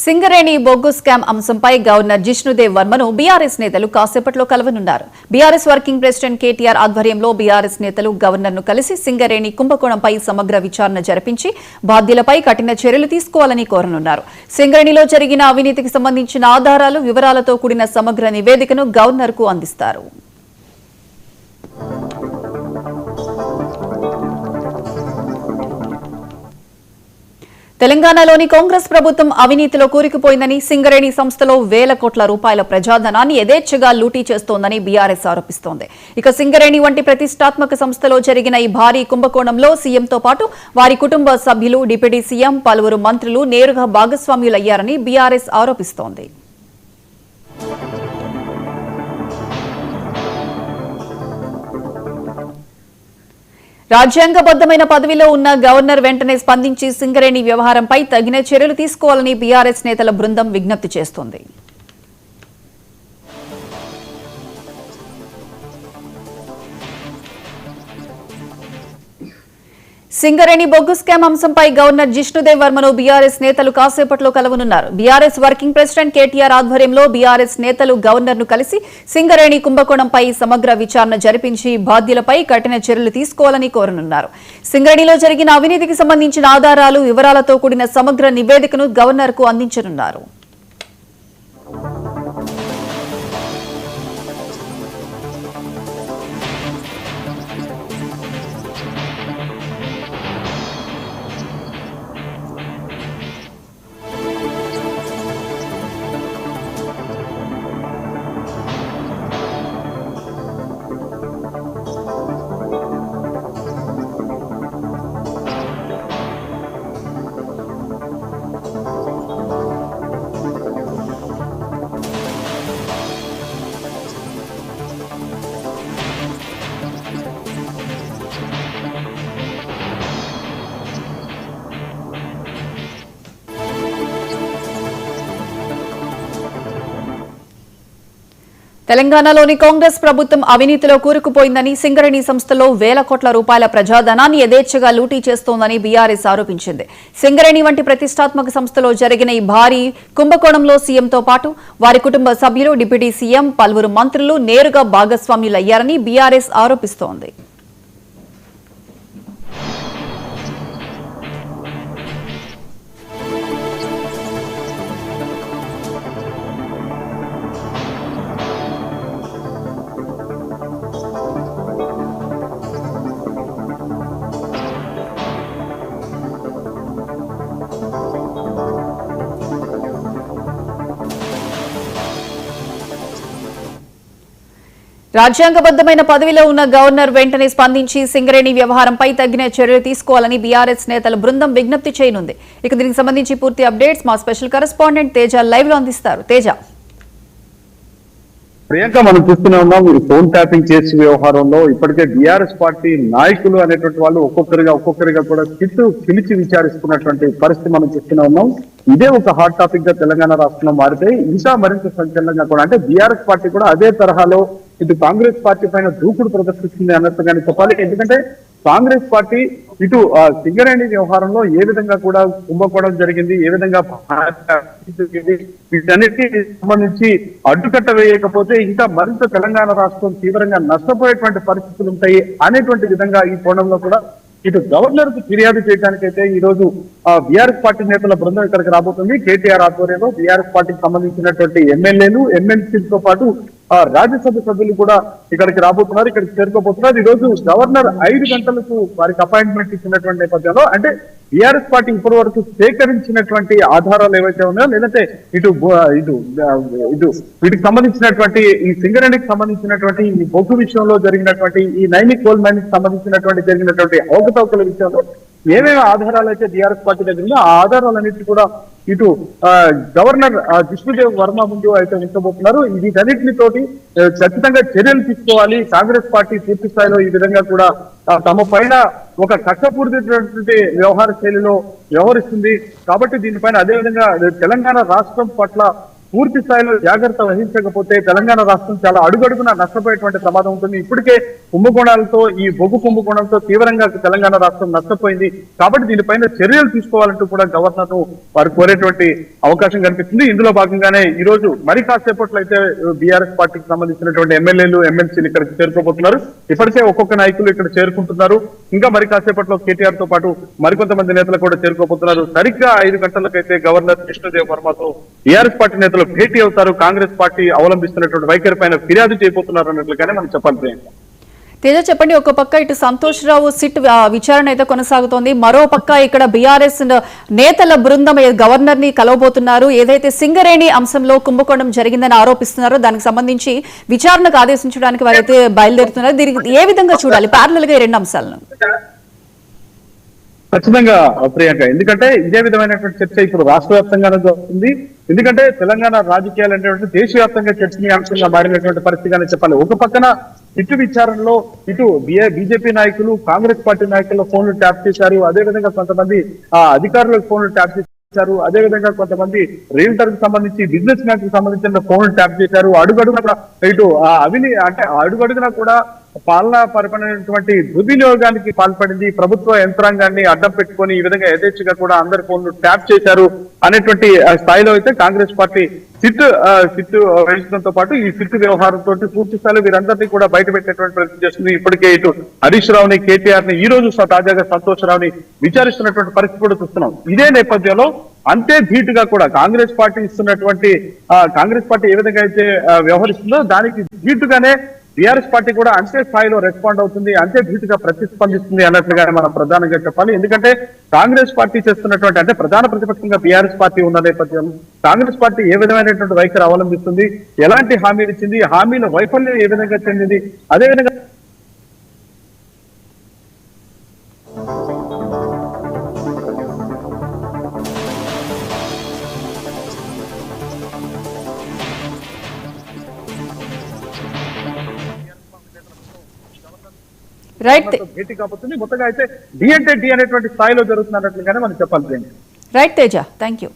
సింగరేణి బొగ్గు స్కామ్ అంశంపై governor Jishnu Dev వర్మను BRS నేతలు కాసేపట్లో కలవనున్నారు. బీఆర్ఎస్ వర్కింగ్ ప్రెసిడెంట్ కేటీఆర్ ఆధ్వర్యంలో బీఆర్ఎస్ నేతలు గవర్నర్ను కలిసి సింగరేణి కుంభకోణంపై సమగ్ర విచారణ జరిపించి బాధ్యులపై కఠిన చర్యలు తీసుకోవాలని కోరనున్నారు. సింగరేణిలో జరిగిన అవినీతికి సంబంధించిన ఆధారాలు, వివరాలతో కూడిన సమగ్ర నివేదికను గవర్నర్కు అందిస్తారు. తెలంగాణలోని కాంగ్రెస్ ప్రభుత్వం అవినీతిలో కూరుకుపోయిందని, సింగరేణి సంస్థలో వేల కోట్ల రూపాయల ప్రజాధనాన్ని యథేచ్ఛగా లూటీ చేస్తోందని బీఆర్ఎస్ ఆరోపిస్తోంది. ఇక సింగరేణి వంటి ప్రతిష్టాత్మక సంస్థలో జరిగిన ఈ భారీ కుంభకోణంలో సీఎంతో పాటు వారి కుటుంబ సభ్యులు, డిప్యూటీ సీఎం, పలువురు మంత్రులు నేరుగా భాగస్వామ్యులయ్యారని బీఆర్ఎస్ ఆరోపిస్తోంది. రాజ్యాంగబద్దమైన పదవిలో ఉన్న గవర్నర్ వెంటనే స్పందించి సింగరేణి వ్యవహారంపై తగిన చర్యలు తీసుకోవాలని బీఆర్ఎస్ నేతల బృందం విజ్ఞప్తి చేస్తోంది. సింగరేణి బొగ్గు స్కామ్ అంశంపై గవర్నర్ జిష్ణుదేవ్ వర్మను బీఆర్ఎస్ నేతలు కాసేపట్లో కలవనున్నారు. బీఆర్ఎస్ వర్కింగ్ ప్రెసిడెంట్ కేటీఆర్ ఆధ్వర్యంలో బీఆర్ఎస్ నేతలు గవర్నర్ను కలిసి సింగరేణి కుంభకోణంపై సమగ్ర విచారణ జరిపించి బాధ్యులపై కఠిన చర్యలు తీసుకోవాలని కోరనున్నారు. సింగరేణిలో జరిగిన అవినీతికి సంబంధించిన ఆధారాలు, వివరాలతో కూడిన సమగ్ర నివేదికను గవర్నర్కు అందించనున్నారు. తెలంగాణలోని కాంగ్రెస్ ప్రభుత్వం అవినీతిలో కూరుకుపోయిందని, సింగరేణి సంస్థలో వేల కోట్ల రూపాయల ప్రజాధనాన్ని యథేచ్ఛగా లూటీ చేస్తోందని బీఆర్ఎస్ ఆరోపించింది. సింగరేణి వంటి ప్రతిష్టాత్మక సంస్థలో జరిగిన ఈ భారీ కుంభకోణంలో సీఎంతో పాటు వారి కుటుంబ సభ్యులు, డిప్యూటీ సీఎం, పలువురు మంత్రులు నేరుగా భాగస్వామ్యులయ్యారని బీఆర్ఎస్ ఆరోపిస్తోంది. రాజ్యాంగబద్దమైన పదవిలో ఉన్న గవర్నర్ వెంటనే స్పందించి సింగరేణి వ్యవహారంపై తగిన చర్యలు తీసుకోవాలని బీఆర్ఎస్ నేతల బృందం విజ్ఞప్తి చేయనుంది. ఇక దీనికి సంబంధించి పూర్తి అప్డేట్స్ మా స్పెషల్ కరెస్పాండెంట్ తేజ లైవ్ లో అందిస్తారు. తేజ, ప్రియాంక, మనం చూస్తూనే ఉన్నాం ఈ ఫోన్ ట్యాపింగ్ చేసే వ్యవహారంలో ఇప్పటికే బీఆర్ఎస్ పార్టీ నాయకులు అనేటువంటి వాళ్ళు ఒక్కొక్కరిగా కూడా పిలిచి విచారిస్తున్నటువంటి పరిస్థితి మనం చూస్తూనే ఉన్నాం. ఇదే ఒక హాట్ టాపిక్ గా తెలంగాణ రాష్ట్రంలో మారితే ఇంకా మరింత సంచలనంగా కూడా, అంటే బీఆర్ఎస్ పార్టీ కూడా అదే తరహాలో ఇటు కాంగ్రెస్ పార్టీ పైన దూకుడు ప్రదర్శిస్తుంది అన్నట్టుగానే చెప్పాలి. ఎందుకంటే కాంగ్రెస్ పార్టీ ఇటు సింగరేణి వ్యవహారంలో ఏ విధంగా కూడా కుంభకోణం జరిగింది, ఏ విధంగా వీటన్నిటికీ సంబంధించి అడ్డుకట్ట వేయకపోతే ఇంకా మరింత తెలంగాణ రాష్ట్రం తీవ్రంగా నష్టపోయేటువంటి పరిస్థితులు ఉంటాయి అనేటువంటి విధంగా ఈ కోణంలో కూడా ఇటు గవర్నర్ కు ఫిర్యాదు చేయడానికైతే ఈ రోజు బీఆర్ఎస్ పార్టీ నేతల బృందం ఇక్కడికి రాబోతుంది. కేటీఆర్ ఆధ్వర్యంలో బీఆర్ఎస్ పార్టీకి సంబంధించినటువంటి ఎమ్మెల్యేలు, ఎమ్మెల్సీలతో పాటు రాజ్యసభ సభ్యులు కూడా ఇక్కడికి రాబోతున్నారు, ఇక్కడికి చేరుకోబోతున్నారు. ఈ రోజు గవర్నర్ 5 గంటలకు వారికి అపాయింట్మెంట్ ఇచ్చినటువంటి నేపథ్యంలో, అంటే బీఆర్ఎస్ పార్టీ ఇప్పటి వరకు సేకరించినటువంటి ఆధారాలు ఏవైతే ఉన్నాయో, లేదంటే ఇటు వీటికి సంబంధించినటువంటి ఈ సింగరేణికి సంబంధించినటువంటి ఈ బొగ్గు విషయంలో జరిగినటువంటి ఈ నైనిక్ కోల్ మైన్ కి సంబంధించినటువంటి జరిగినటువంటి అవకతవకల విషయంలో ఏమేమి ఆధారాలు అయితే బీఆర్ఎస్ పార్టీ దగ్గర ఉందో ఆ ఆధారాలన్నింటి కూడా ఇటు గవర్నర్ జిష్ణుదేవ్ వర్మ ముందు అయితే ఉంచబోతున్నారు. వీటన్నిటితోటి ఖచ్చితంగా చర్యలు తీసుకోవాలి. కాంగ్రెస్ పార్టీ పూర్తి స్థాయిలో ఈ విధంగా కూడా తమ పైన ఒక కక్షపూరితమైనటువంటి వ్యవహార శైలిలో వ్యవహరిస్తుంది. కాబట్టి దీనిపైన అదేవిధంగా తెలంగాణ రాష్ట్రం పట్ల పూర్తి స్థాయిలో జాగ్రత్త వహించకపోతే తెలంగాణ రాష్ట్రం చాలా అడుగడుగున నష్టపోయేటువంటి ప్రమాదం ఉంటుంది. ఇప్పటికే కుంభకోణాలతో ఈ బొగ్గు కుంభకోణంతో తీవ్రంగా తెలంగాణ రాష్ట్రం నష్టపోయింది. కాబట్టి దీనిపైన చర్యలు తీసుకోవాలంటూ కూడా గవర్నర్ ను వారు కోరేటువంటి అవకాశం కనిపిస్తుంది. ఇందులో భాగంగానే ఈ రోజు మరి కాసేపట్లో అయితే బీఆర్ఎస్ పార్టీకి సంబంధించినటువంటి ఎమ్మెల్యేలు ఎమ్మెల్సీలు ఇక్కడికి చేరుకోబోతున్నారు. ఇప్పటికే ఒక్కొక్క నాయకులు ఇక్కడ చేరుకుంటున్నారు. ఇంకా మరి కాసేపట్లో కేటీఆర్ తో పాటు మరికొంతమంది నేతలు కూడా చేరుకోబోతున్నారు. సరిగ్గా 5 గంటలకైతే గవర్నర్ జిష్ణుదేవ్ వర్మతో బీఆర్ఎస్ పార్టీ నేతలు భేటీ అవుతారు. కాంగ్రెస్ పార్టీ అవలంబిస్తున్నటువంటి వైఖరి పైన ఫిర్యాదు చేయబోతున్నారు అన్నట్లుగానే మనం చెప్పాలి. తేజ చెప్పండి, ఒక పక్క ఇటు సంతోష్ రావు సిట్ విచారణ అయితే కొనసాగుతోంది, మరో పక్క ఇక్కడ బీఆర్ఎస్ నేతల బృందం గవర్నర్ ని కలవబోతున్నారు. ఏదైతే సింగరేణి అంశంలో కుంభకోణం జరిగిందని ఆరోపిస్తున్నారో దానికి సంబంధించి విచారణకు ఆదేశించడానికి వారైతే బయలుదేరుతున్నారు. దీనికి ఏ విధంగా చూడాలి ప్యారలల్ గా ఈ రెండు అంశాలను? ఖచ్చితంగా ప్రియాంక, ఎందుకంటే ఇదే విధమైనటువంటి చర్చ ఇప్పుడు రాష్ట్ర వ్యాప్తంగానే జరుగుతుంది. ఎందుకంటే తెలంగాణ రాజకీయాలు అనేటువంటి దేశవ్యాప్తంగా చర్చనీయాంశంగా మారినటువంటి పరిస్థితిగానే చెప్పాలి. ఒక పక్కన ఇటు విచారణలో ఇటు బీజేపీ నాయకులు కాంగ్రెస్ పార్టీ నాయకుల ఫోన్లు ట్యాప్ చేశారు. అదేవిధంగా కొంతమంది అధికారుల ఫోన్లు ట్యాప్ చేశారు. అదేవిధంగా కొంతమంది రియల్టర్ కి సంబంధించి బిజినెస్ మ్యాన్ కి సంబంధించిన ఫోన్లు ట్యాప్ చేశారు. అడుగడుగున ఇటు అడుగడుగునా కూడా పాలనా పరిపాలనటువంటి దుర్వినియోగానికి పాల్పడింది. ప్రభుత్వ యంత్రాంగాన్ని అడ్డం పెట్టుకొని ఈ విధంగా యథేచ్ఛగా కూడా అందరి ఫోన్లు ట్యాప్ చేశారు అనేటువంటి స్థాయిలో అయితే కాంగ్రెస్ పార్టీ సిట్ వహించడంతో పాటు ఈ సిట్ వ్యవహారంతో పూర్తి స్థాయిలో వీరందరినీ కూడా బయట పెట్టేటువంటి ప్రయత్నం చేస్తుంది. ఇప్పటికే ఇటు హరీష్ రావుని, కేటీఆర్ ని, ఈ రోజు తాజాగా సంతోష్ రావుని విచారిస్తున్నటువంటి పరిస్థితి కూడా చూస్తున్నాం. ఇదే నేపథ్యంలో అంతే ధీటుగా కూడా కాంగ్రెస్ పార్టీ ఏ విధంగా అయితే వ్యవహరిస్తుందో దానికి ధీటుగానే బీఆర్ఎస్ పార్టీ కూడా అంతే స్థాయిలో రెస్పాండ్ అవుతుంది, అంతే ధీటుగా ప్రతిస్పందిస్తుంది అన్నట్లుగానే మనం ప్రధానంగా చెప్పాలి. ఎందుకంటే కాంగ్రెస్ పార్టీ చేస్తున్నటువంటి అంటే ప్రధాన ప్రతిపక్షంగా బీఆర్ఎస్ పార్టీ ఉన్న నేపథ్యంలో కాంగ్రెస్ పార్టీ ఏ విధమైనటువంటి వైఖరి అవలంబిస్తుంది, ఎలాంటి హామీలు ఇచ్చింది, హామీల వైఫల్యం ఏ విధంగా చెందింది, అదేవిధంగా భేటీ కాబోతుంది. మొత్తగా అయితే డి అంటే డి అనేటువంటి స్థాయిలో జరుగుతున్నట్లుగానే మనం చెప్పాలి. Right Teja, thank you.